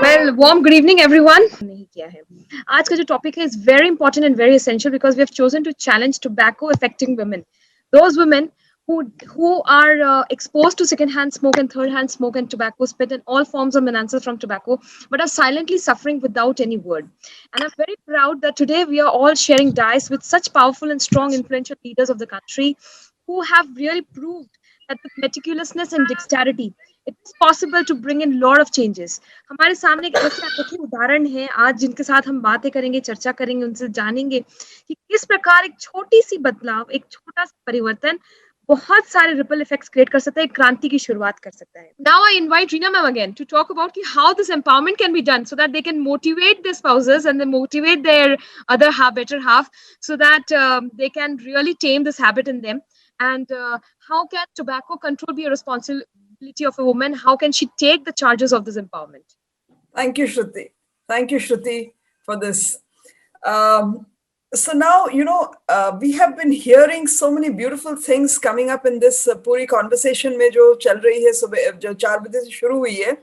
Well, warm good evening, everyone. नहीं किया है. आज का जो topic है is very important and very essential because we have chosen to challenge tobacco affecting women. Those women who are exposed to second-hand smoke and third-hand smoke and tobacco spit and all forms of menaces from tobacco, but are silently suffering without any word. And I'm very proud that today we are all sharing dice with such powerful and strong, influential leaders of the country who have really proved that with meticulousness and dexterity, it is possible to bring in lot of changes. हमारे सामने एक ऐसे अनोखे उदाहरण है आज जिनके साथ हम बातें करेंगे, चर्चा करेंगे, उनसे जानेंगे कि किस प्रकार एक छोटी सी बदलाव, एक छोटा सा परिवर्तन बहुत सारे रिपल इफेक्ट्स क्रिएट कर सकता है, एक क्रांति की शुरुआत कर सकता है. Now I invite Reena ma'am again to talk about कि how this empowerment can be done so that they can motivate their spouses and then motivate their other half, better half, so that they can really tame this habit in them. And how can tobacco control be a responsibility of a woman? How can she take the charges of this empowerment? Thank you, Shruti. Thank you, Shruti, for this. So now, we have been hearing so many beautiful things coming up in this puri conversation में जो चल रही है सुबह जो 4 बजे से शुरू हुई है.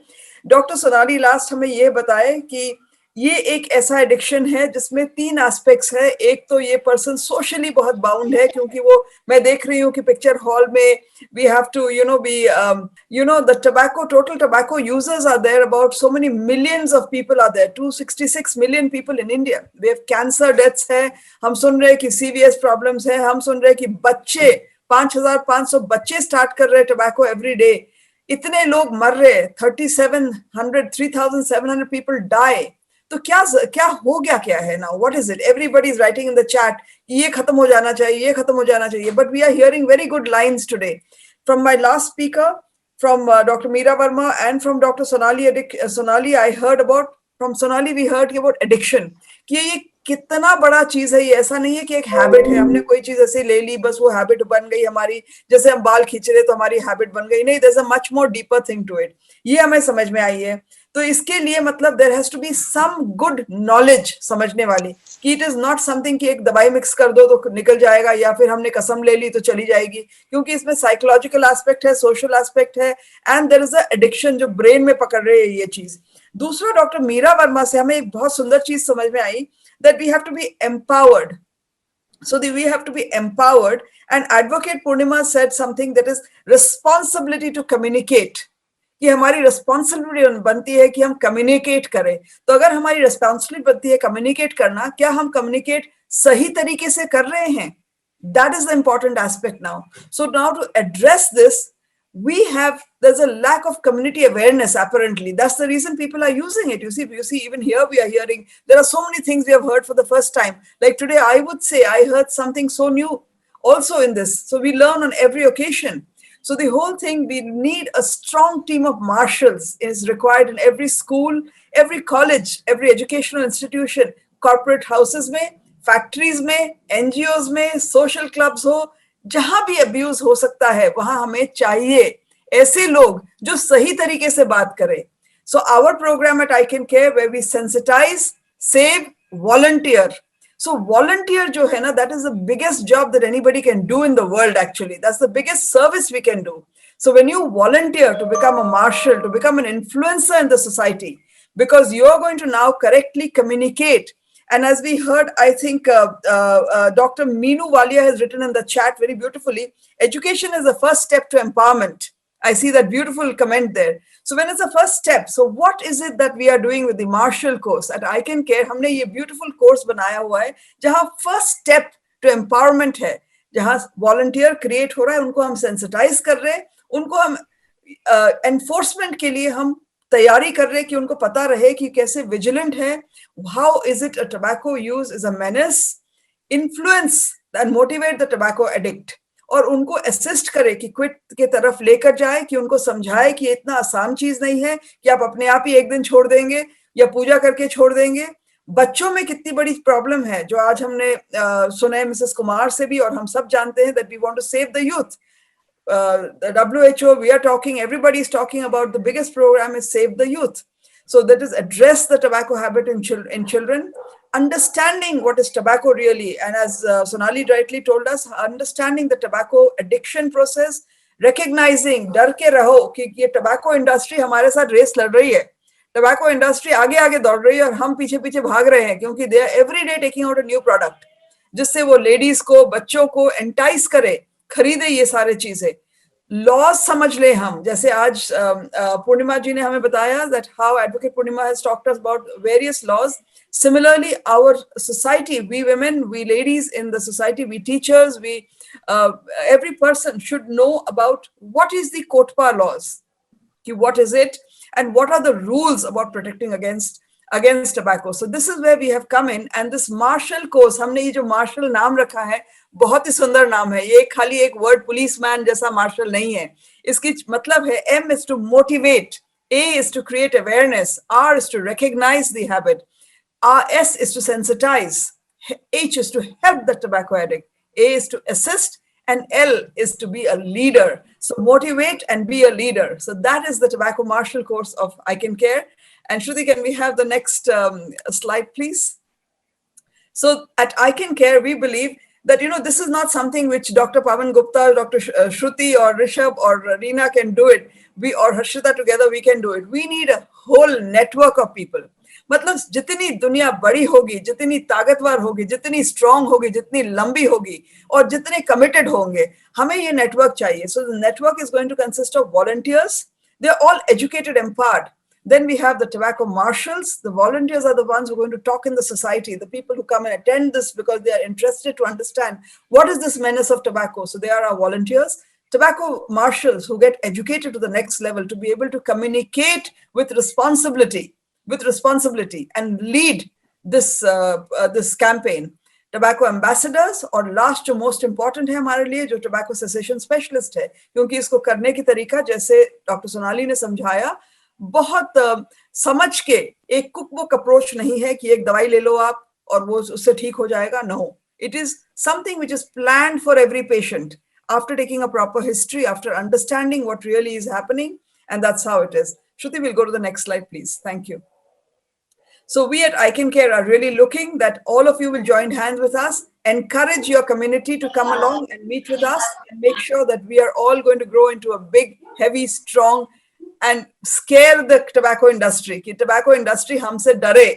डॉक्टर सोनाली लास्ट हमें ये बताए कि ये एक ऐसा एडिक्शन है जिसमें 3 एस्पेक्ट्स है. एक तो ये पर्सन सोशली बहुत बाउंड है क्योंकि वो मैं देख रही हूँ कि पिक्चर हॉल में we have to the total tobacco users are there, about so many millions of people are there, 266 million people in India. We have cancer deaths है, हम सुन रहे हैं कि CVS problems है, हम सुन रहे हैं कि बच्चे 5,500 बच्चे स्टार्ट कर रहे हैं tobacco every day. इतने लोग मर रहे, 3,700 people die. तो क्या हो गया क्या है now? What is it? Everybody is writing in the chat, ये खत्म हो जाना चाहिए, ये खत्म हो जाना चाहिए. But we are hearing very good lines today from my last speaker, from Dr. Meera Verma and from Dr. Sonali. I heard about from Sonali we heard about addiction. कि ये कितना बड़ा चीज है. ये ऐसा नहीं है कि एक हैबिट है, हमने कोई चीज ऐसे ले ली बस वो हैबिट बन गई हमारी, जैसे हम बाल खींच रहे तो हमारी हैबिट बन गई. नहीं, there's a much more deeper thing to it. ये हमें समझ में आई है. तो इसके लिए मतलब there has to be some good knowledge समझने वाली कि इट इज नॉट समथिंग कि एक दवाई मिक्स कर दो तो निकल जाएगा या फिर हमने कसम ले ली तो चली जाएगी, क्योंकि इसमें साइकोलॉजिकल एस्पेक्ट है, सोशल एस्पेक्ट है and there is a addiction जो ब्रेन में पकड़ रही है ये चीज. दूसरा, डॉक्टर मीरा वर्मा से हमें एक बहुत सुंदर चीज समझ में आई that we have to be empowered. So we have to be empowered, and Advocate Purnima said something that is responsibility to communicate. कि हमारी रिस्पॉन्सिबिलिटी बनती है कि हम कम्युनिकेट करें. तो अगर हमारी रिस्पॉन्सिबिलिटी बनती है कम्युनिकेट करना, क्या हम कम्युनिकेट सही तरीके से कर रहे हैं? That is the important aspect now. So now to address this, there's a lack of community awareness apparently. That's the reason people are using it. You see, even here we are hearing, there are so many things we have heard for the first time. Like today, I would say I heard something so new also in this. So we learn on every occasion. So the whole thing, we need a strong team of marshals is required in every school, every college, every educational institution, corporate houses में, factories में, NGOs में, social clubs हो, जहां भी abuse हो सकता है वहां हमें चाहिए ऐसे लोग जो सही तरीके से बात करें. So our program at I Can Care, where we sensitize, save, volunteer. So volunteer जो है ना, that is the biggest job that anybody can do in the world actually. That's the biggest service we can do. So when you volunteer to become a marshal, to become an influencer in the society, because you're going to now correctly communicate. And as we heard, I think Dr. Meenu Walia has written in the chat very beautifully, education is the first step to empowerment. I see that beautiful comment there. So when it's the first step, so what is it that we are doing with the Marshall course at I Can Care? हमने ये beautiful course बनाया हुआ है जहाँ first step to empowerment है, जहाँ volunteer create हो रहा है, उनको हम sensitize कर रहे हैं, उनको हम enforcement के लिए हम तैयारी कर रहे हैं कि उनको पता रहे कि कैसे vigilant है, how is it a tobacco use is a menace, influence and motivate the tobacco addict. और उनको असिस्ट करे कि क्विट के तरफ लेकर जाए, कि उनको समझाए कि इतना आसान चीज नहीं है कि आप अपने आप ही एक दिन छोड़ देंगे या पूजा करके छोड़ देंगे. बच्चों में कितनी बड़ी प्रॉब्लम है जो आज हमने सुना है मिसेस कुमार से भी, और हम सब जानते हैं that we want to save the youth. WHO, we are talking, everybody is talking about the biggest program is Save the Youth. So that is address the tobacco habit in children, understanding what is tobacco really. And as Sonali rightly told us, understanding the tobacco addiction process, recognizing, डर के रहो कि ये tobacco industry हमारे साथ race लड़ रही है. टबैको इंडस्ट्री आगे आगे दौड़ रही है और हम पीछे पीछे भाग रहे हैं, क्योंकि they are every day taking out a new product जिससे वो लेडीज को, बच्चों को एंटाइस करे, खरीदे ये सारे चीजें। लॉज समझ ले हम, जैसे आज पूर्णिमा जी ने हमें बताया that how advocate Purnima has talked about various laws. Similarly, our society, we women, we ladies in the society, we teachers, we every person should know about what is the Kotpa laws. What is it, and what are the rules about protecting against tobacco. So this is where we have come in, and this marshal course, हमने ये जो marshal नाम रखा है, बहुत ही सुंदर नाम है ये, खाली एक word policeman जैसा marshal नहीं है. इसकी मतलब है M is to motivate, A is to create awareness, R is to recognize the habit, S is to sensitize, H is to help the tobacco addict, A is to assist, and L is to be a leader. So motivate and be a leader. So that is the Tobacco Marshal course of I Can Care. And Shruti, can we have the next slide, please? So at I Can Care, we believe that, this is not something which Dr. Pavan Gupta, Dr. Shruti or Rishabh or Reena can do it. We or Harshita together, we can do it. We need a whole network of people. मतलब जितनी दुनिया बड़ी होगी, जितनी ताकतवर होगी, जितनी strong होगी, जितनी लंबी होगी और जितने कमिटेड होंगे, हमें ये नेटवर्क चाहिए. So the network is going to consist of volunteers. They're all educated, empowered. Then we have the tobacco marshals. The volunteers are the ones who are going to talk in the society, the people who come and attend this because they are interested to understand what is this menace of tobacco. So they are our volunteers. Tobacco marshals who get educated to the next level to be able to communicate with responsibility and lead this this campaign. Tobacco ambassadors, और last जो most important है हमारे लिए, जो tobacco cessation specialist है, क्योंकि इसको करने की तरीका जैसे डॉक्टर सोनाली ने समझाया, बहुत समझ के, एक कुक बुक अप्रोच नहीं है कि एक दवाई ले लो आप और वो उससे ठीक हो जाएगा. No, it is something which is planned for every patient after taking a proper history, after understanding what really is happening, and that's how it is. Shruti, we'll go to the next slide, please. Thank you. So we at I Can Care are really looking that all of you will join hands with us, encourage your community to come along and meet with us, and make sure that we are all going to grow into a big, heavy, strong, and scare the tobacco industry. कि tobacco industry हमसे डरे.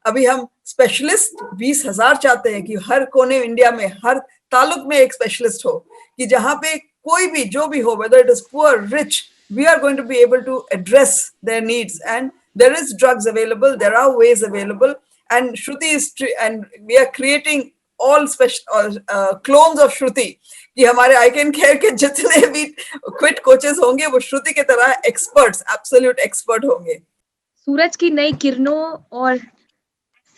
अभी हम specialist 20,000 चाहते हैं कि हर कोने India में, हर तालुक में एक स्पेशलिस्ट हो, कि जहां पे कोई भी जो भी हो, whether it is poor, rich, we are going to be able to address their needs. And there is drugs available, there are ways available, and Shruti is, and we are creating all special clones of Shruti, कि हमारे I Can Care के जितने भी quit coaches होंगे वो श्रुति के तरह experts, absolute expert होंगे. सूरज की नई किरणों और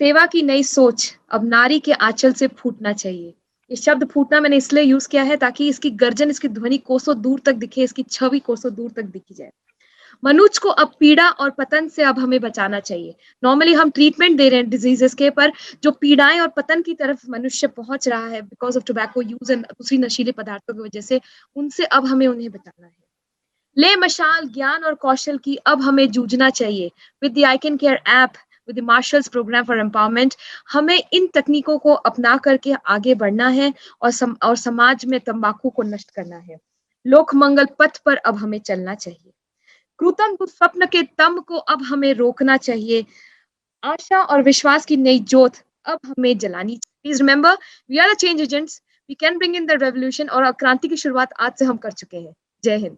सेवा की नई सोच अब नारी के आंचल से फूटना चाहिए. ये शब्द फूटना मैंने इसलिए यूज किया है ताकि इसकी गर्जन, इसकी ध्वनि कोसों दूर तक दिखे, इसकी छवि कोसों दूर तक दिखी जाए. मनुष्य को अब पीड़ा और पतन से अब हमें बचाना चाहिए. नॉर्मली हम ट्रीटमेंट दे रहे हैं डिजीजेस के, पर जो पीड़ाएं और पतन की तरफ मनुष्य पहुंच रहा है because of tobacco use and दूसरी नशीले पदार्थों की वजह से, उनसे अब हमें उन्हें बचाना है. ले मशाल ज्ञान और कौशल की अब हमें जूझना चाहिए. With the I can care app, with the marshals programme for empowerment, हमें इन तकनीकों को अपना करके आगे बढ़ना है और समाज में तंबाकू को नष्ट करना है. लोक मंगल पथ पर अब हमें चलना चाहिए. कृतन स्वप्न के तम को अब हमें रोकना चाहिए. आशा और विश्वास की नई ज्योत अब हमें जलानी. Please remember, we are the change agents, we can bring in the revolution. और क्रांति की शुरुआत आज से हम कर चुके हैं. जय हिंद.